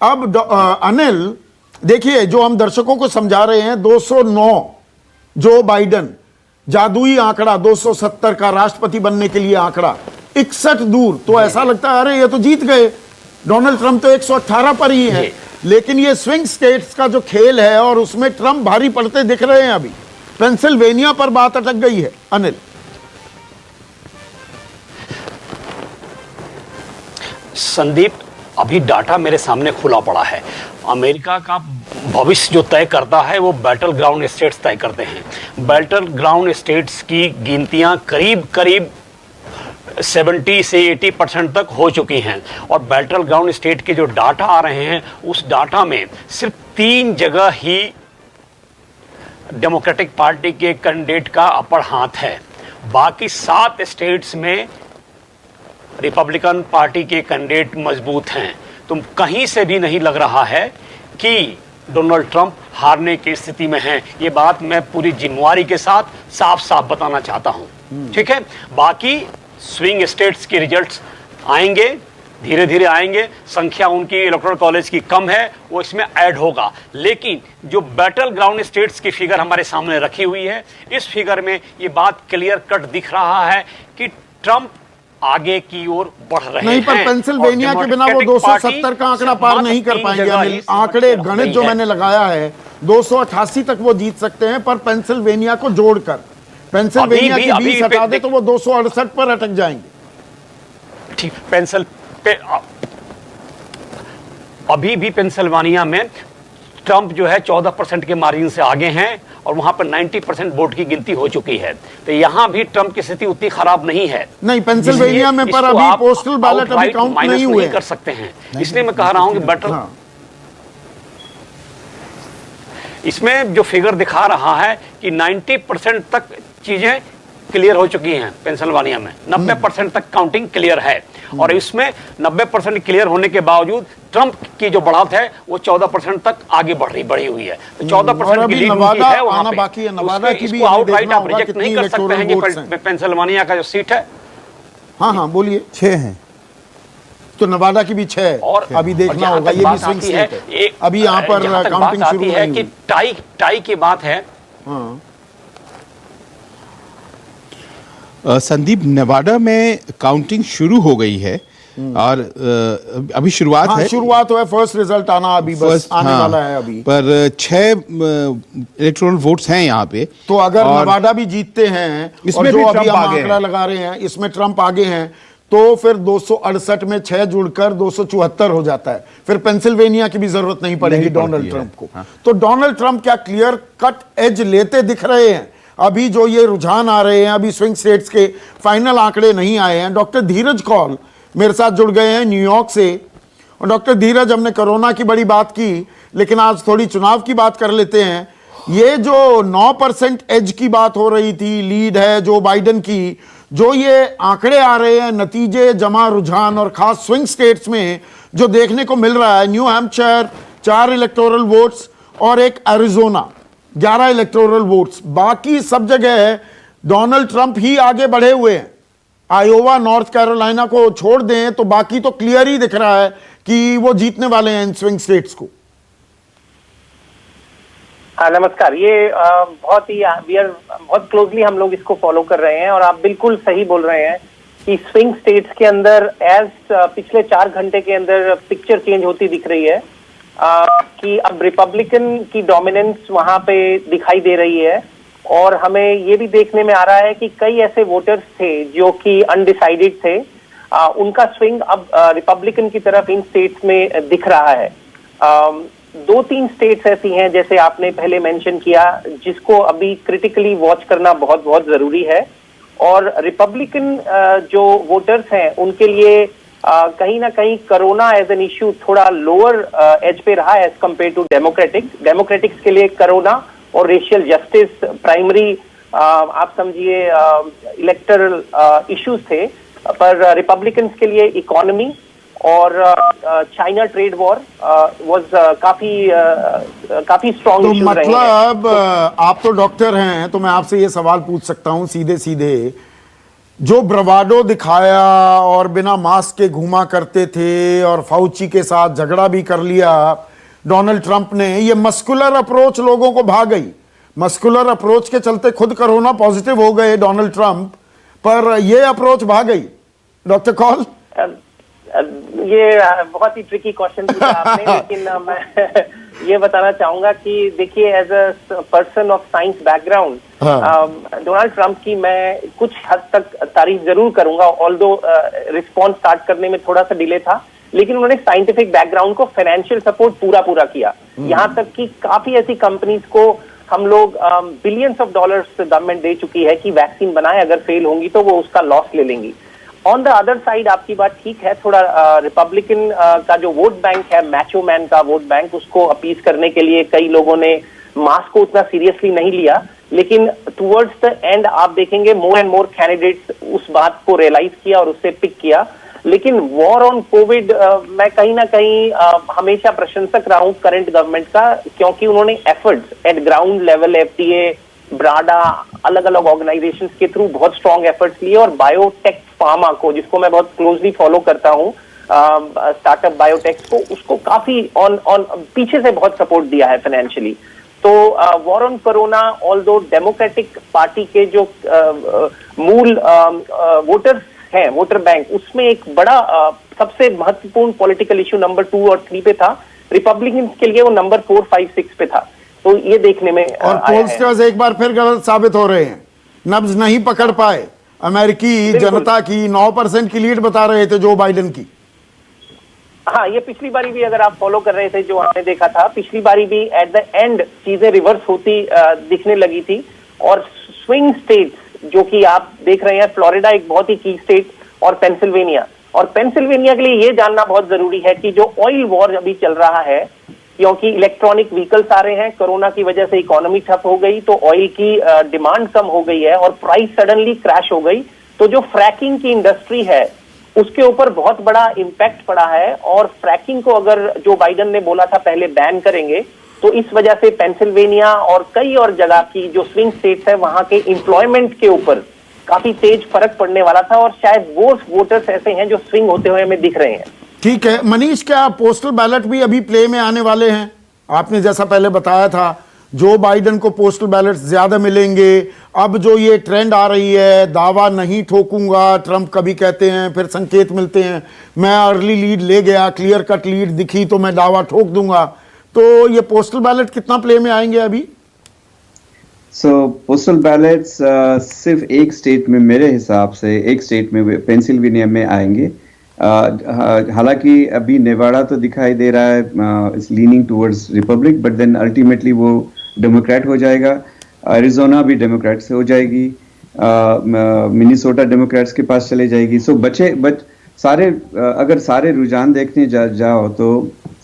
अब अनिल देखिए, जो हम दर्शकों को समझा रहे हैं, 209 जो बाइडन, जादुई आंकड़ा 270 का राष्ट्रपति बनने के लिए आंकड़ा, 61 दूर, तो ऐसा लगता है अरे ये तो जीत गए, डोनाल्ड ट्रंप तो 118 पर ही है। लेकिन ये स्विंग स्टेट्स का जो खेल है और उसमें ट्रंप भारी पड़ते दिख रहे हैं। अभी पेंसिल्वेनिया पर बात अटक गई है अनिल। संदीप, अभी डाटा मेरे सामने खुला पड़ा है। अमेरिका का भविष्य जो तय करता है वो बैटल ग्राउंड स्टेट्स तय करते हैं। बैटल ग्राउंड स्टेट्स की गिनतियां करीब करीब 70 से 80% तक हो चुकी हैं और बैटल ग्राउंड स्टेट के जो डाटा आ रहे हैं उस डाटा में सिर्फ 3 जगह ही डेमोक्रेटिक पार्टी के कैंडिडेट का अपर हाथ है। बाकी 7 स्टेट्स में रिपब्लिकन पार्टी के कैंडिडेट मजबूत हैं। तुम कहीं से भी नहीं लग रहा है कि डोनाल्ड ट्रंप हारने की स्थिति में हैं। ये बात मैं पूरी जिम्मेवारी के साथ साफ साफ बताना चाहता हूं। ठीक है, बाकी स्विंग स्टेट्स के रिजल्ट्स आएंगे, धीरे धीरे आएंगे। संख्या उनकी इलेक्टोरल कॉलेज की कम है, वो इसमें ऐड होगा। लेकिन जो बैटल ग्राउंड स्टेट्स की फिगर हमारे सामने रखी हुई है, इस फिगर में ये बात क्लियर कट दिख रहा है कि ट्रंप आगे की ओर बढ़ रहे हैं। नहीं, पर पेंसिल्वेनिया के बिना वो 270 का आंकड़ा पार नहीं कर पाएंगे। आंकड़े गणित जो मैंने लगाया है 288 तक वो जीत सकते हैं, पर पेंसिल्वेनिया को जोड़कर पेंसिल्वेनिया की 20 हटा दे तो वो 268 पर अटक जाएंगे। ठीक, अभी भी पेंसिल्वेनिया में ट्रंप जो है 14% के मार्जिन से आगे हैं और वहां पर 90% वोट की गिनती हो चुकी है। तो यहां भी ट्रंप की स्थिति उतनी खराब नहीं है। नहीं, पेंसिल्वेनिया में पर अभी पोस्टल बैलेट अभी काउंट नहीं हुए कर सकते हैं। इसलिए मैं कह रहा हूं कि बैटल इसमें जो फिगर दिखा रहा है कि 90% तक चीजें क्लियर हो चुकी हैं। पेंसिल्वेनिया में 90% तक काउंटिंग क्लियर है और इसमें 90% क्लियर होने के बावजूद ट्रंप की जो बढ़त है वो 14% तक आगे बढ़ी हुई है। तो 14% की लीड उनकी है वहां पे। बाकी है नवादा की भी, आउटराइट आप रिजेक्ट नहीं कर सकते हैं कि पेंसिल्वेनिया का जो सीट है। हाँ बोलिए। 6 हैं, तो नवादा की भी 6 और अभी देखना होगा। ये भी स्विंग स्टेट है। अभी यहाँ पर काउंटिंग शुरू है कि टाई की बात है। संदीप, नवादा में काउंटिंग शुरू हो गई है और अभी शुरुआत है। शुरुआत हुआ है, फर्स्ट रिजल्ट आना अभी बस आने वाला है अभी। पर 6 इलेक्टोरल वोट्स हैं यहाँ पे। तो अगर नवादा भी जीतते हैं इसमें और जो अभी हम आंकड़ा लगा रहे हैं इसमें ट्रंप आगे हैं, तो फिर 268 में 6 जुड़कर 274 हो जाता है। फिर पेंसिल्वेनिया की भी जरूरत नहीं पड़ेगी डोनाल्ड ट्रंप को। तो डोनाल्ड ट्रंप क्या क्लियर कट एज लेते दिख रहे हैं? अभी जो ये रुझान आ रहे हैं, अभी स्विंग स्टेट्स के फाइनल आंकड़े नहीं आए हैं। डॉक्टर धीरज कौल मेरे साथ जुड़ गए हैं न्यूयॉर्क से। और डॉक्टर धीरज, हमने कोरोना की बड़ी बात की, लेकिन आज थोड़ी चुनाव की बात कर लेते हैं। ये जो 9% एज की बात हो रही थी, लीड है जो बाइडन की, जो ये आंकड़े आ रहे हैं, नतीजे जमा रुझान और खास स्विंग स्टेट्स में जो देखने को मिल रहा है, न्यू हैम्पशायर 4 इलेक्टोरल वोट्स और एक एरिजोना 11 इलेक्टोरल वोट्स, बाकी सब जगह डोनाल्ड ट्रंप ही आगे बढ़े हुए हैं। आयोवा, नॉर्थ कैरोलिना को छोड़ दें तो बाकी तो क्लियर ही दिख रहा है कि वो जीतने वाले हैं इन स्विंग स्टेट्स को। हाँ, नमस्कार। ये बहुत क्लोजली हम लोग इसको फॉलो कर रहे हैं और आप बिल्कुल सही बोल रहे हैं कि स्विंग स्टेट्स के अंदर पिछले 4 घंटे के अंदर पिक्चर चेंज होती दिख रही है कि अब रिपब्लिकन की डोमिनेंस वहां पे दिखाई दे रही है। और हमें ये भी देखने में आ रहा है कि कई ऐसे वोटर्स थे जो कि अनडिसाइडेड थे, उनका स्विंग अब रिपब्लिकन की तरफ इन स्टेट्स में दिख रहा है। 2-3 स्टेट्स ऐसी हैं जैसे आपने पहले मेंशन किया, जिसको अभी क्रिटिकली वॉच करना बहुत बहुत जरूरी है। और रिपब्लिकन जो वोटर्स हैं उनके लिए कहीं ना कहीं कोरोना एज एन इश्यू थोड़ा लोअर एज पे रहा एज कंपेयर टू डेमोक्रेटिक्स के लिए कोरोना और रेशियल जस्टिस प्राइमरी आप समझिए इलेक्टरल इश्यूज थे। पर रिपब्लिकन्स के लिए इकोनॉमी और चाइना ट्रेड वॉर वाज काफी स्ट्रॉन्ग तो इश्यू रहे हैं। मतलब आप तो डॉक्टर हैं, तो मैं आपसे ये सवाल पूछ सकता हूं सीधे सीधे, जो ब्रवाडो दिखाया और बिना मास्क के घूमा करते थे और फाउची के साथ झगड़ा भी कर लिया डोनाल्ड ट्रंप ने, ये मस्कुलर अप्रोच लोगों को भा गई। मस्कुलर अप्रोच के चलते खुद कोरोना पॉजिटिव हो गए डोनाल्ड ट्रंप, पर ये अप्रोच भा गई। डॉक्टर कौल, ये बहुत ही ट्रिकी क्वेश्चन पूछा आपने, लेकिन मैं ये बताना चाहूंगा कि देखिए, as a person of science background, Donald Trump की मैं कुछ हद तक तारीफ जरूर करूंगा, ऑल्दो रिस्पॉन्स स्टार्ट करने में थोड़ा सा डिले था, लेकिन उन्होंने साइंटिफिक बैकग्राउंड को फाइनेंशियल सपोर्ट पूरा किया। यहाँ तक कि काफी ऐसी कंपनीज को हम लोग बिलियंस ऑफ डॉलर्स गवर्नमेंट दे चुकी है कि वैक्सीन बनाए, अगर फेल होंगी तो वो उसका लॉस ले लेंगी। ऑन द अदर साइड आपकी बात ठीक है, थोड़ा रिपब्लिकन का जो वोट बैंक है, मैचो मैन का वोट बैंक, उसको अपीज करने के लिए कई लोगों ने मास्क को उतना सीरियसली नहीं लिया, लेकिन टुवर्ड्स द एंड आप देखेंगे मोर एंड मोर कैंडिडेट्स उस बात को रियलाइज किया और उससे पिक किया। लेकिन वॉर ऑन कोविड, मैं कहीं ना कहीं हमेशा प्रशंसक रहा हूं करंट गवर्नमेंट का, क्योंकि उन्होंने efforts at ground level, FDA, ब्राडा, अलग अलग ऑर्गेनाइजेशंस के थ्रू बहुत स्ट्रॉन्ग एफर्ट्स लिए, और बायोटेक फार्मा को, जिसको मैं बहुत क्लोजली फॉलो करता हूं, स्टार्टअप बायोटेक्स को, उसको काफी ऑन पीछे से बहुत सपोर्ट दिया है फाइनेंशियली। तो war on corona, although democratic party के जो मूल वोटर्स हैं, वोटर बैंक, उसमें एक बड़ा सबसे महत्वपूर्ण पॉलिटिकल इश्यू नंबर 2 और 3 पे था, रिपब्लिकन के लिए वो नंबर 4, 5, 6 पे था। तो ये देखने में और पोलस्टर्स एक बार फिर गलत साबित हो रहे हैं, नब्ज नहीं पकड़ पाए। अमेरिकी जनता की 9% की लीड बता रहे थे जो बाइडेन की। हाँ, ये पिछली बारी भी अगर आप फॉलो कर रहे थे, जो आपने देखा था, पिछली बारी भी एट द एंड चीजें रिवर्स होती दिखने लगी थी। और स्विंग स्टेट्स जो कि आप देख रहे हैं, फ्लोरिडा एक बहुत ही की स्टेट, और पेंसिल्वेनिया, और पेंसिल्वेनिया के लिए ये जानना बहुत जरूरी है कि जो ऑयल वॉर अभी चल रहा है, क्योंकि इलेक्ट्रॉनिक व्हीकल्स आ रहे हैं, कोरोना की वजह से इकोनॉमी ठप हो गई, तो ऑयल की डिमांड कम हो गई है और प्राइस सडनली क्रैश हो गई, तो जो फ्रैकिंग की इंडस्ट्री है उसके ऊपर बहुत बड़ा इम्पैक्ट पड़ा है। और फ्रैकिंग को अगर जो बाइडेन ने बोला था पहले बैन करेंगे, तो इस वजह से पेंसिल्वेनिया और कई और जगह की जो स्विंग स्टेट्स है, वहां के एम्प्लॉयमेंट के ऊपर काफी तेज फर्क पड़ने वाला था, और शायद वो वोटर्स ऐसे हैं जो स्विंग होते हुए हमें दिख रहे हैं। ठीक है मनीष, क्या पोस्टल बैलेट भी अभी प्ले में आने वाले हैं? आपने जैसा पहले बताया था, जो बाइडेन को पोस्टल बैलेट ज्यादा मिलेंगे। अब जो ये ट्रेंड आ रही है, दावा नहीं ठोकूंगा, ट्रंप कभी कहते हैं, फिर संकेत मिलते हैं, मैं अर्ली लीड ले गया, क्लियर कट लीड दिखी तो मैं दावा ठोक दूंगा। तो ये पोस्टल बैलेट कितना प्ले में आएंगे अभी? पोस्टल बैलेट्स सिर्फ एक स्टेट में, मेरे हिसाब से एक स्टेट में, पेंसिल्वेनिया में आएंगे। हालांकि अभी नेवाडा तो दिखाई दे रहा है is leaning towards republic, but then ultimately वो डेमोक्रेट हो जाएगा। एरिजोना भी डेमोक्रेट से हो जाएगी, मिनीसोटा डेमोक्रेट्स के पास चले जाएगी। सारे अगर सारे रुझान देखने जाओ तो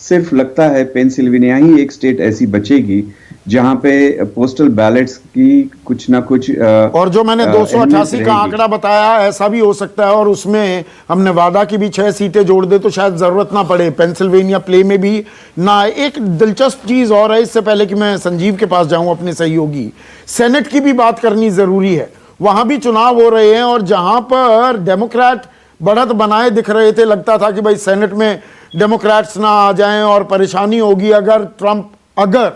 सिर्फ लगता है पेंसिल्वेनिया ही एक स्टेट ऐसी बचेगी जहां पे पोस्टल बैलेट्स की कुछ ना कुछ और जो मैंने 288 का आंकड़ा बताया, ऐसा भी हो सकता है, और उसमें हम नेवादा की भी 6 सीटें जोड़ दे तो शायद जरूरत ना पड़े, पेंसिल्वेनिया प्ले में भी ना। एक दिलचस्प चीज और है, इससे पहले कि मैं संजीव के पास जाऊं अपने सहयोगी, सेनेट की भी बात करनी जरूरी है। वहां भी चुनाव हो रहे हैं, और जहां पर डेमोक्रेट बढ़त बनाए दिख रहे थे, लगता था कि भाई सेनेट में डेमोक्रेट्स ना आ जाएं और परेशानी होगी अगर ट्रंप अगर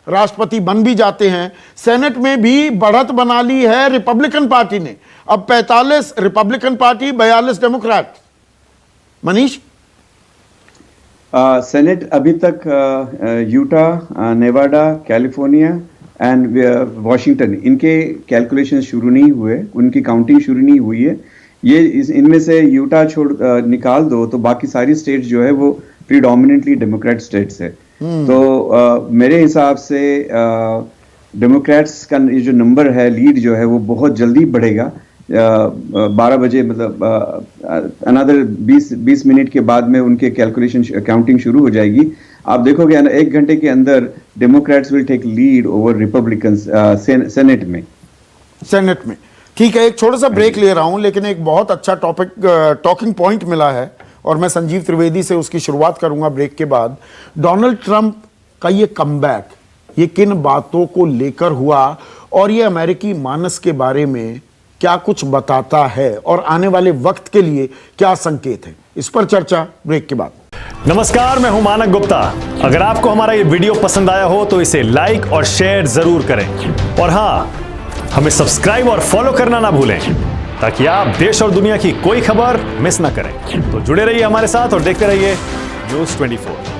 राष्ट्रपति बन भी जाते हैं। सेनेट में भी बढ़त बना ली है रिपब्लिकन पार्टी ने, अब 45 Republican party, 42 Democrat. Manish, senate अभी तक Utah, Nevada, California and Washington, इनके कैलकुलेशन शुरू नहीं हुए, उनकी काउंटिंग शुरू नहीं हुई है। ये इनमें से यूटा निकाल दो तो बाकी सारी स्टेट जो है वो प्रीडोमिनेंटली डेमोक्रेट स्टेट्स है। तो मेरे हिसाब से डेमोक्रेट्स का ये जो नंबर है, लीड जो है वो बहुत जल्दी बढ़ेगा। 12 बजे, मतलब अनदर 20 मिनट के बाद में उनके कैलकुलेशन काउंटिंग शुरू हो जाएगी। आप देखोगे 1 घंटे के अंदर democrats will take lead over republicans senate में। ठीक है, एक छोटा सा ब्रेक ले रहा हूं, लेकिन एक बहुत अच्छा टॉकिंग पॉइंट मिला है और मैं संजीव त्रिवेदी से उसकी शुरुआत करूंगा ब्रेक के बाद। डोनाल्ड ट्रंप का ये कमबैक, ये किन बातों को लेकर हुआ और ये अमेरिकी मानस के बारे में क्या कुछ बताता है और आने वाले वक्त के लिए क्या संकेत है? इस पर चर्चा ब्रेक के बाद। नमस्कार, मैं हूं मानक गुप्ता। अगर आपको हमारा ये वीडियो पसंद आया हो तो इसे लाइक और शेयर जरूर करें, और हां, हमें सब्सक्राइब और फॉलो करना ना भूलें ताकि आप देश और दुनिया की कोई खबर मिस ना करें। तो जुड़े रहिए हमारे साथ और देखते रहिए News 24।